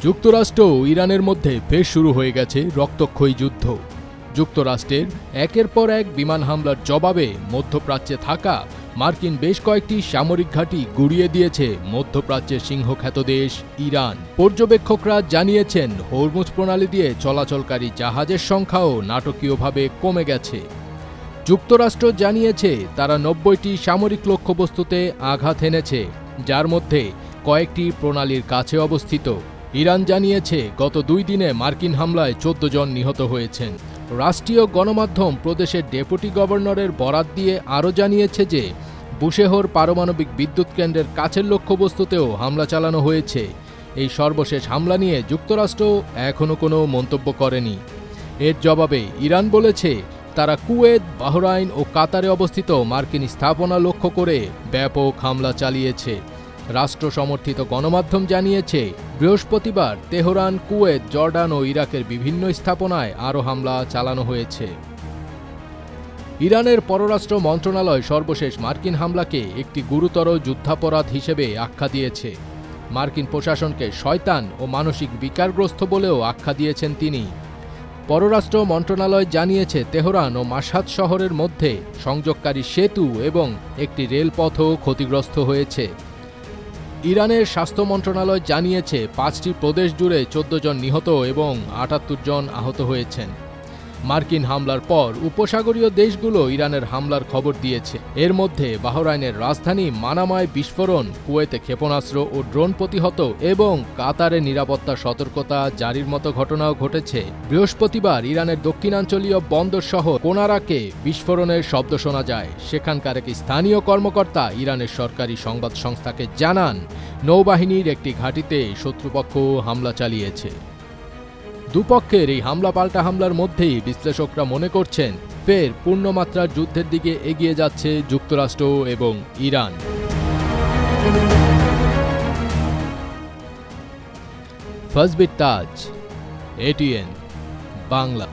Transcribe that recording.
যুক্তরাষ্ট্র ও ইরানের মধ্যে ফের শুরু হয়ে গেছে রক্তক্ষয়ী যুদ্ধ। যুক্তরাষ্ট্রের একের পর এক বিমান হামলার জবাবে মধ্যপ্রাচ্যে থাকা মার্কিন বেশ কয়েকটি সামরিক ঘাঁটি গুঁড়িয়ে দিয়েছে মধ্যপ্রাচ্যের সিংহখ্যাত দেশ ইরান। পর্যবেক্ষকরা জানিয়েছেন, হরমুজ প্রণালী দিয়ে চলাচলকারী জাহাজের সংখ্যাও নাটকীয়ভাবে কমে গেছে। যুক্তরাষ্ট্র জানিয়েছে তারা ৯০টি সামরিক লক্ষ্যবস্তুতে আঘাত এনেছে, যার মধ্যে কয়েকটি প্রণালীর কাছে অবস্থিত। ইরান জানিয়েছে গত ২ দিনে মার্কিন হামলায় ১৪ জন নিহত হয়েছেন। রাষ্ট্রীয় গণমাধ্যম প্রদেশের ডেপুটি গভর্নরের বরাত দিয়ে আরও জানিয়েছে যে বুশেহর পারমাণবিক বিদ্যুৎ কেন্দ্রের কাছের লক্ষ্যবস্তুতেও হামলা চালানো হয়েছে। এই সর্বশেষ হামলা নিয়ে যুক্তরাষ্ট্র এখনও কোনো মন্তব্য করেনি। এর জবাবে ইরান বলেছে তারা কুয়েত, বাহরাইন ও কাতারে অবস্থিত মার্কিন স্থাপনা লক্ষ্য করে ব্যাপক হামলা চালিয়েছে। রাষ্ট্র সমর্থিত গণমাধ্যম জানিয়েছে বৃহস্পতিবার তেহরান, কুয়েত, জর্ডান ও ইরাকের বিভিন্ন স্থাপনায় আরও হামলা চালানো হয়েছে। ইরানের পররাষ্ট্র মন্ত্রণালয় সর্বশেষ মার্কিন হামলাকে একটি গুরুতর যুদ্ধাপরাধ হিসেবে আখ্যা দিয়েছে। মার্কিন প্রশাসনকে শয়তান ও মানসিক বিকারগ্রস্ত বলেও আখ্যা দিয়েছেন তিনি। পররাষ্ট্র মন্ত্রণালয় জানিয়েছে তেহরান ও মাশহাদ শহরের মধ্যে সংযোগকারী সেতু এবং একটি রেলপথও ক্ষতিগ্রস্ত হয়েছে। ইরানের স্বাস্থ্য মন্ত্রণালয় জানিয়েছে ৫টি প্রদেশ জুড়ে ১৪ জন নিহত এবং ৭৮ জন আহত হয়েছেন। মার্কিন হামলার পর উপসাগরীয় দেশগুলো ইরানের হামলার খবর দিয়েছে। এর মধ্যে বাহরাইনের রাজধানী মানামায় বিস্ফোরণ, কুয়েতে ক্ষেপণাস্ত্র ও ড্রোন প্রতিহত এবং কাতারে নিরাপত্তা সতর্কতা জারির মতো ঘটনাও ঘটেছে। বৃহস্পতিবার ইরানের দক্ষিণাঞ্চলীয় বন্দর শহর কোনারাকে বিস্ফোরণের শব্দ শোনা যায়। সেখানকার এক স্থানীয় কর্মকর্তা ইরানের সরকারি সংবাদ সংস্থাকে জানান, নৌবাহিনীর একটি ঘাঁটিতে শত্রুপক্ষ হামলা চালিয়েছে। দুপক্ষের এই হামলা পাল্টা হামলার মধ্যেই বিশ্লেষকরা মনে করছেন ফের পূর্ণমাত্রার যুদ্ধের দিকে এগিয়ে যাচ্ছে যুক্তরাষ্ট্র এবং ইরান। ফাজবির তাজ, ATN বাংলা।